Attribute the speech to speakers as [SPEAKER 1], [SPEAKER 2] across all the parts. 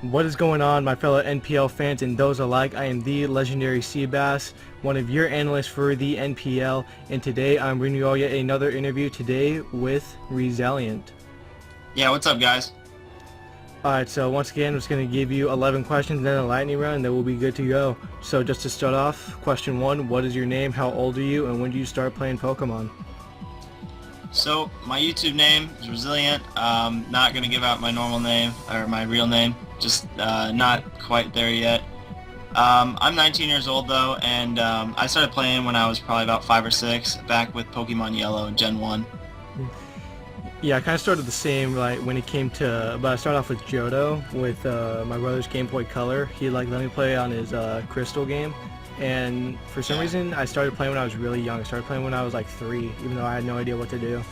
[SPEAKER 1] What is going on, my fellow NPL fans and those alike? I am the legendary Seabass, one of your analysts for the NPL, and today I'm bringing you all yet another interview today with Rezilient.
[SPEAKER 2] Yeah, what's up, guys?
[SPEAKER 1] Alright, so once again, I'm just going to give you 11 questions and then a lightning round, and then we'll be good to go. So just to start off, question 1, what is your name, how old are you, and when did you start playing Pokemon?
[SPEAKER 2] So, my YouTube name is Rezilient. Not going to give out my normal name, or my real name. Just not quite there yet. I'm 19 years old, though, and I started playing when I was probably about 5 or 6, back with Pokemon Yellow, Gen 1.
[SPEAKER 1] Yeah, I kind of started the same, like, when it came to, but I started off with Johto, with my brother's Game Boy Color. He, like, let me play on his Crystal game, and for some reason, I started playing when I was really young. I started playing when I was, like, 3, even though I had no idea what to do.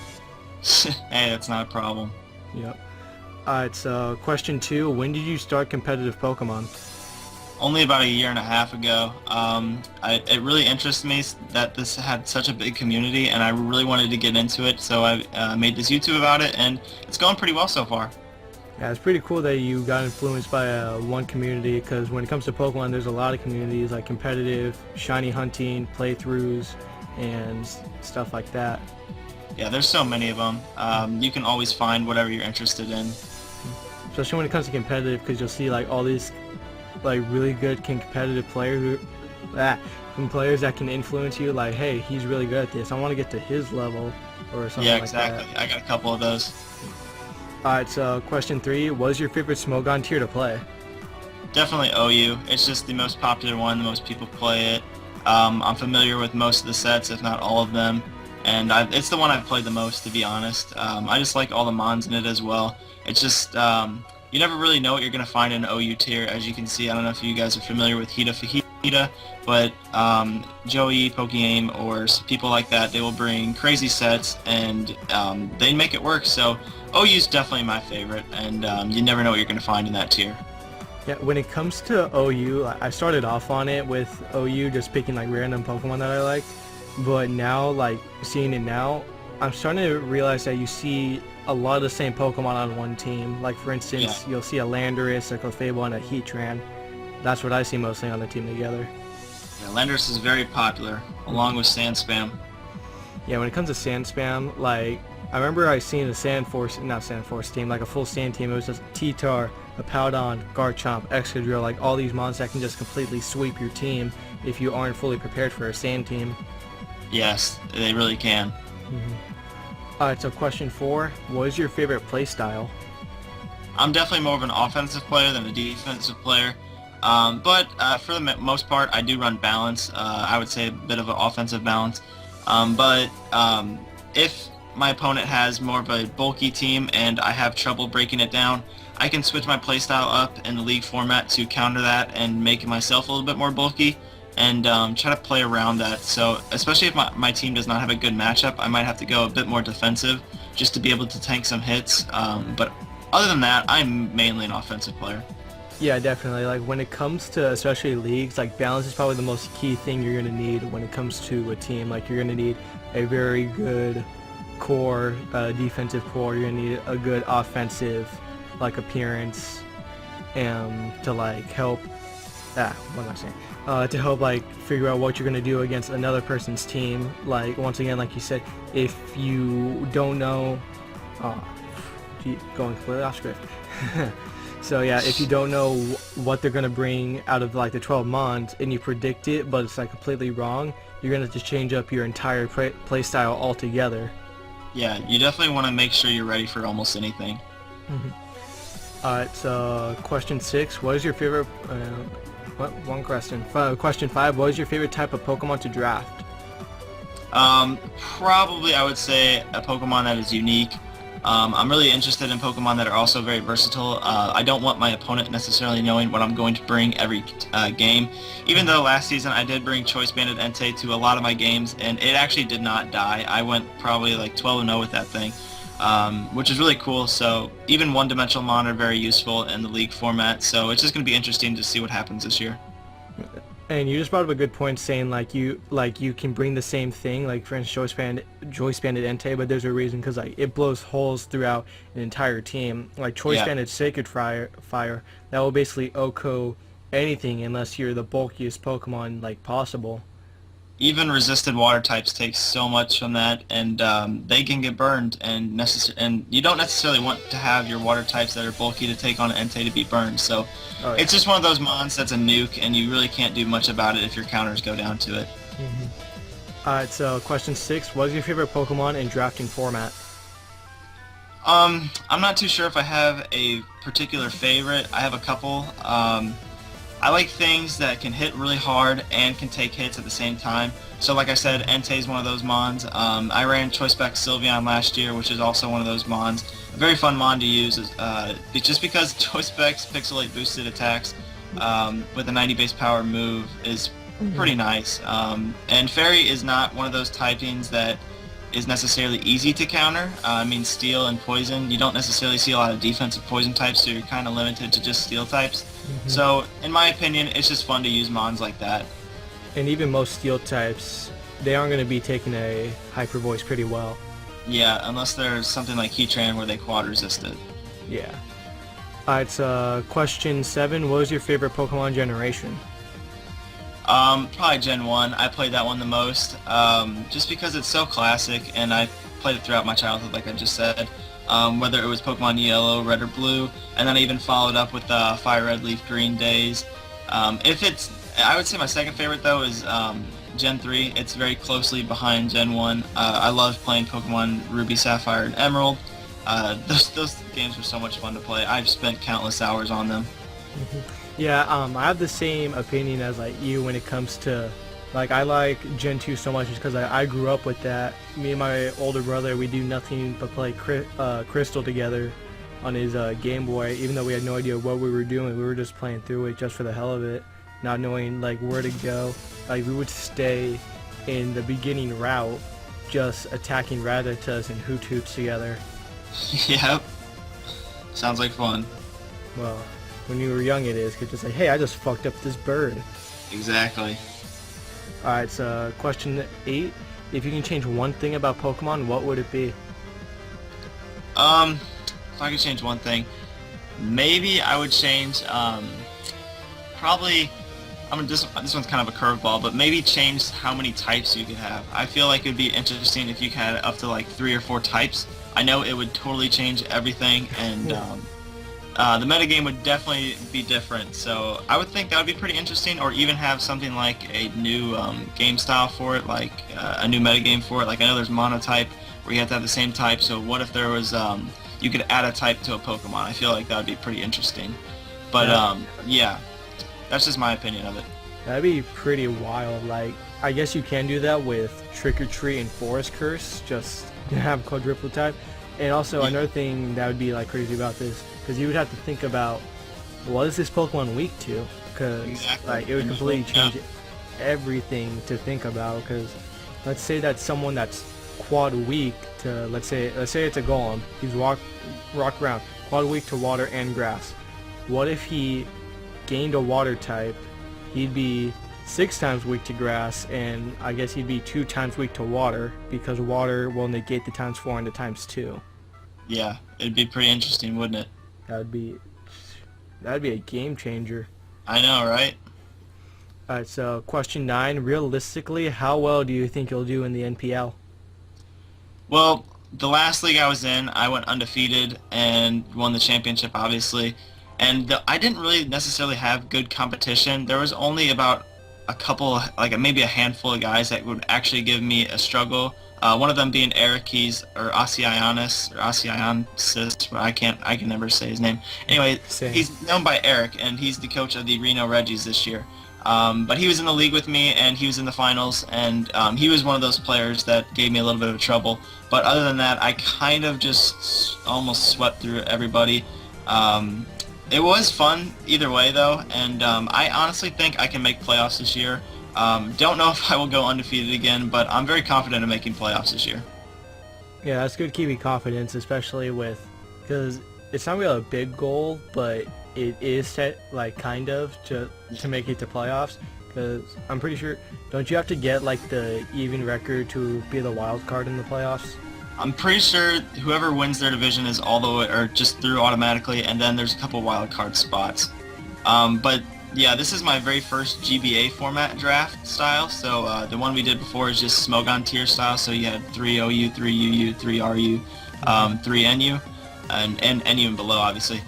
[SPEAKER 2] Hey, that's not a problem.
[SPEAKER 1] Yep. Alright, so question 2, when did you start competitive Pokemon?
[SPEAKER 2] Only about a year and a half ago. It really interests me that this had such a big community, and I really wanted to get into it, so I made this YouTube about it, and it's going pretty well so far.
[SPEAKER 1] Yeah, it's pretty cool that you got influenced by one community, because when it comes to Pokemon, there's a lot of communities, like competitive, shiny hunting, playthroughs, and stuff like that.
[SPEAKER 2] Yeah, there's so many of them. You can always find whatever you're interested in.
[SPEAKER 1] Especially when it comes to competitive, because you'll see like all these like really good competitive players from players that can influence you, like, hey, he's really good at this, I want to get to his level, or something
[SPEAKER 2] Yeah,
[SPEAKER 1] like
[SPEAKER 2] exactly.
[SPEAKER 1] that.
[SPEAKER 2] I got a couple of those.
[SPEAKER 1] Alright, so question 3, what is your favorite Smogon tier to play?
[SPEAKER 2] Definitely OU. It's just the most popular one. The most people play it. I'm familiar with most of the sets, if not all of them, and it's the one I've played the most, to be honest. I just like all the mons in it as well. It's just you never really know what you're going to find in an OU tier, as you can see. I don't know if you guys are familiar with Hita Fajita, but Joey, Pokegame, or people like that, they will bring crazy sets, and they make it work. So OU's definitely my favorite, and you never know what you're going to find in that tier.
[SPEAKER 1] Yeah, when it comes to OU, I started off on it with OU, just picking like random Pokemon that I liked, but now, like, seeing it now, I'm starting to realize that you see a lot of the same Pokemon on one team. Like, for instance, you'll see a Landorus, a Clefable, and a Heatran. That's what I see mostly on the team together.
[SPEAKER 2] Yeah, Landorus is very popular, along with Sand Spam.
[SPEAKER 1] Yeah, when it comes to Sand Spam, like, I remember I seen a not Sand Force team, like a full Sand team. It was just T-Tar, a Powdon, Garchomp, Excadrill, like all these monsters that can just completely sweep your team if you aren't fully prepared for a Sand team.
[SPEAKER 2] Yes, they really can.
[SPEAKER 1] Alright, so question 4, what is your favorite playstyle?
[SPEAKER 2] I'm definitely more of an offensive player than a defensive player, but for the most part, I do run balance. I would say a bit of an offensive balance, but if my opponent has more of a bulky team and I have trouble breaking it down, I can switch my playstyle up in the league format to counter that and make myself a little bit more bulky, and try to play around that. So especially if my team does not have a good matchup, I might have to go a bit more defensive just to be able to tank some hits. But other than that, I'm mainly an offensive player.
[SPEAKER 1] Yeah, definitely. Like, when it comes to especially leagues, like, balance is probably the most key thing you're going to need when it comes to a team. Like, you're going to need a very good core, defensive core. You're going to need a good offensive, like, appearance, to, like, help, what am I saying? To help, like, figure out what you're going to do against another person's team. Like, once again, like you said, if you don't know, going completely off script. So yeah, if you don't know what they're going to bring out of like the 12 mons and you predict it, but it's like completely wrong, you're going to have to change up your entire play style altogether.
[SPEAKER 2] Yeah, you definitely want to make sure you're ready for almost anything.
[SPEAKER 1] Alright, so question 6, what is your favorite, one question. Question 5, what is your favorite type of Pokemon to draft?
[SPEAKER 2] Probably I would say a Pokemon that is unique. I'm really interested in Pokemon that are also very versatile. I don't want my opponent necessarily knowing what I'm going to bring every game. Even though last season I did bring Choice Banded Entei to a lot of my games, and it actually did not die. I went probably like 12-0 with that thing, which is really cool. So even one-dimensional mon are very useful in the league format. So it's just going to be interesting to see what happens this year.
[SPEAKER 1] And you just brought up a good point saying like you can bring the same thing, like for instance Choice Banded Entei, but there's a reason because like it blows holes throughout an entire team. Like Choice
[SPEAKER 2] Yeah.
[SPEAKER 1] Banded Sacred Fire that will basically OHKO anything unless you're the bulkiest Pokemon like possible.
[SPEAKER 2] Even resisted water types take so much from that, and they can get burned, and you don't necessarily want to have your water types that are bulky to take on an Entei to be burned. So
[SPEAKER 1] Oh yeah.
[SPEAKER 2] it's just one of those mons that's a nuke, and you really can't do much about it if your counters go down to it.
[SPEAKER 1] Alright, so question 6, what is your favorite Pokemon in drafting format?
[SPEAKER 2] I'm not too sure if I have a particular favorite. I have a couple. I like things that can hit really hard and can take hits at the same time. So like I said, Entei is one of those mons. I ran Choice Spec Sylveon last year, which is also one of those mons. A very fun mon to use, just because Choice Spec's Pixelate boosted attacks with a 90 base power move is pretty nice. And Fairy is not one of those typings that is necessarily easy to counter. I mean, Steel and Poison, you don't necessarily see a lot of defensive Poison types, so you're kind of limited to just Steel types. So, in my opinion, it's just fun to use mons like that.
[SPEAKER 1] And even most Steel types, they aren't going to be taking a Hyper Voice pretty well.
[SPEAKER 2] Yeah, unless there's something like Heatran where they quad resist it.
[SPEAKER 1] Yeah. Alright, so question 7, what was your favorite Pokemon generation?
[SPEAKER 2] Probably Gen 1. I played that one the most, just because it's so classic, and I played it throughout my childhood, like I just said. Whether it was Pokemon Yellow, Red, or Blue, and then I even followed up with Fire Red, Leaf Green days. I would say my second favorite though is Gen 3. It's very closely behind Gen 1. I loved playing Pokemon Ruby, Sapphire, and Emerald. Those games were so much fun to play. I've spent countless hours on them.
[SPEAKER 1] Yeah, I have the same opinion as like you when it comes to, like, I like Gen 2 so much just because I grew up with that. Me and my older brother, we do nothing but play Crystal together on his Game Boy. Even though we had no idea what we were doing, we were just playing through it just for the hell of it, not knowing like where to go. Like we would stay in the beginning route, just attacking Rattatas and Hoots together.
[SPEAKER 2] Yep. Sounds like fun.
[SPEAKER 1] Well, when you were young it is, 'cause just like, hey, I just fucked up this bird.
[SPEAKER 2] Exactly.
[SPEAKER 1] Alright, so question 8. If you can change one thing about Pokemon, what would it be?
[SPEAKER 2] If I could change one thing, maybe I would change, probably, this one's kind of a curveball, but maybe change how many types you could have. I feel like it would be interesting if you had up to like 3 or 4 types. I know it would totally change everything, and the metagame would definitely be different, so I would think that would be pretty interesting, or even have something like a new game style for it, like a new metagame for it. Like I know there's monotype where you have to have the same type, so what if there was, you could add a type to a Pokemon? I feel like that would be pretty interesting. But yeah, that's just my opinion of it.
[SPEAKER 1] That'd be pretty wild. Like, I guess you can do that with Trick or Treat and Forest Curse, just to have quadruple type. And also another thing that would be like crazy about this, because you would have to think about what is this Pokemon weak to, because like it would completely change everything to think about. Because let's say that someone that's quad weak to, let's say it's a Golem, he's rock ground, quad weak to water and grass. What if he gained a water type? He'd be 6 times weak to grass, and I guess he'd be 2 times weak to water, because water will negate the times 4 and the times 2.
[SPEAKER 2] Yeah, it'd be pretty interesting, wouldn't it?
[SPEAKER 1] That'd be a game changer.
[SPEAKER 2] I know, right?
[SPEAKER 1] Alright, so question 9. Realistically, how well do you think you'll do in the NPL?
[SPEAKER 2] Well, the last league I was in, I went undefeated and won the championship, obviously. And I didn't really necessarily have good competition. There was only about a couple, like maybe a handful of guys that would actually give me a struggle. One of them being Eric, or Asianis, but I can never say his name. Anyway, he's known by Eric, and he's the coach of the Reno Reggies this year. But he was in the league with me, and he was in the finals, and he was one of those players that gave me a little bit of trouble. But other than that, I kind of just almost swept through everybody. It was fun either way, though, and I honestly think I can make playoffs this year. Don't know if I will go undefeated again, but I'm very confident in making playoffs this year.
[SPEAKER 1] Yeah, that's good keeping confidence, especially because it's not really a big goal, but it is set, like, kind of, to make it to playoffs. Because I'm pretty sure, don't you have to get like the even record to be the wild card in the playoffs?
[SPEAKER 2] I'm pretty sure whoever wins their division is all the way, or just through automatically, and then there's a couple wild card spots. But yeah, this is my very first GBA format draft style. So the one we did before is just Smogon tier style. So you had 3 OU, 3 UU, 3 RU, 3 NU, and NU and below, obviously.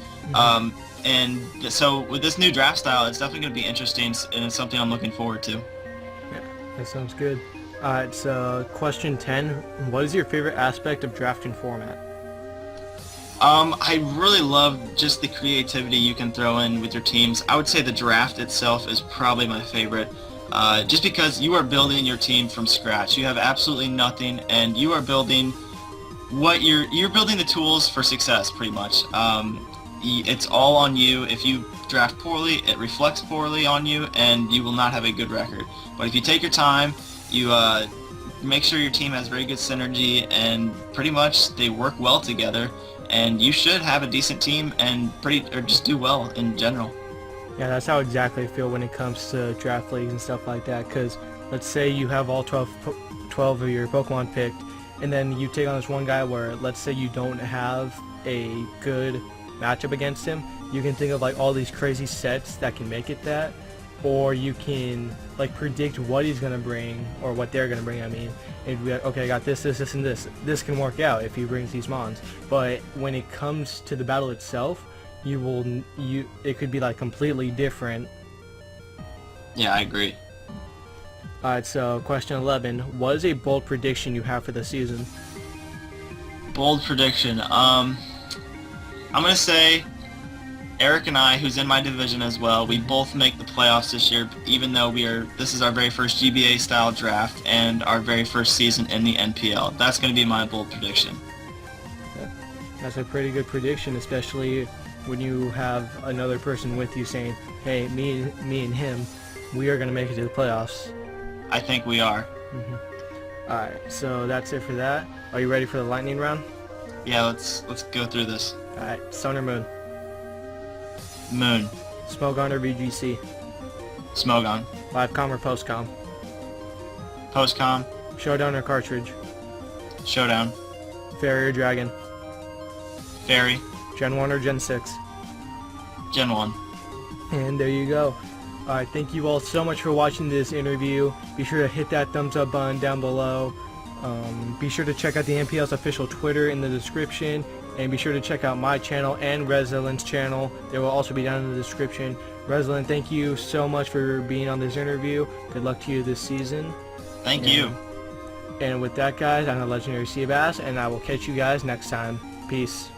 [SPEAKER 2] So with this new draft style, it's definitely going to be interesting, and it's something I'm looking forward to.
[SPEAKER 1] Yeah, that sounds good. Alright, so question 10. What is your favorite aspect of drafting format?
[SPEAKER 2] I really love just the creativity you can throw in with your teams. I would say the draft itself is probably my favorite, just because you are building your team from scratch. You have absolutely nothing, and you are building you're building the tools for success, pretty much. It's all on you. If you draft poorly, it reflects poorly on you, and you will not have a good record. But if you take your time, you make sure your team has very good synergy, and pretty much they work well together, and you should have a decent team and just do well in general.
[SPEAKER 1] Yeah, that's how exactly I feel when it comes to draft leagues and stuff like that. Because let's say you have all 12 of your Pokemon picked, and then you take on this one guy where, let's say you don't have a good matchup against him. You can think of like all these crazy sets that can make it that, or you can like predict what he's gonna bring, or what they're gonna bring. I mean, and be like, okay, I got this, and this. This can work out if he brings these mons. But when it comes to the battle itself, it could be like completely different.
[SPEAKER 2] Yeah, I agree.
[SPEAKER 1] Alright, so question 11. What is a bold prediction you have for the season?
[SPEAKER 2] Bold prediction. I'm gonna say Eric and I, who's in my division as well, we both make the playoffs this year, even though this is our very first GBA style draft and our very first season in the NPL. That's going to be my bold prediction.
[SPEAKER 1] Yeah, that's a pretty good prediction, especially when you have another person with you saying, hey, me and him, we are going to make it to the playoffs.
[SPEAKER 2] I think we are.
[SPEAKER 1] Alright, so that's it for that. Are you ready for the lightning round?
[SPEAKER 2] Yeah, let's go through this.
[SPEAKER 1] Alright, Sun or Moon?
[SPEAKER 2] Moon.
[SPEAKER 1] Smogon or VGC?
[SPEAKER 2] Smogon.
[SPEAKER 1] Livecom or Postcom?
[SPEAKER 2] Postcom.
[SPEAKER 1] Showdown or Cartridge?
[SPEAKER 2] Showdown.
[SPEAKER 1] Fairy or Dragon?
[SPEAKER 2] Fairy.
[SPEAKER 1] Gen 1 or Gen 6?
[SPEAKER 2] Gen 1.
[SPEAKER 1] And there you go. Alright, thank you all so much for watching this interview. Be sure to hit that thumbs up button down below. Be sure to check out the NPL's official Twitter in the description. And be sure to check out my channel and Rezilient's channel. They will also be down in the description. Rezilient, thank you so much for being on this interview. Good luck to you this season.
[SPEAKER 2] Thank you.
[SPEAKER 1] And with that, guys, I'm the Legendary Seabass, and I will catch you guys next time. Peace.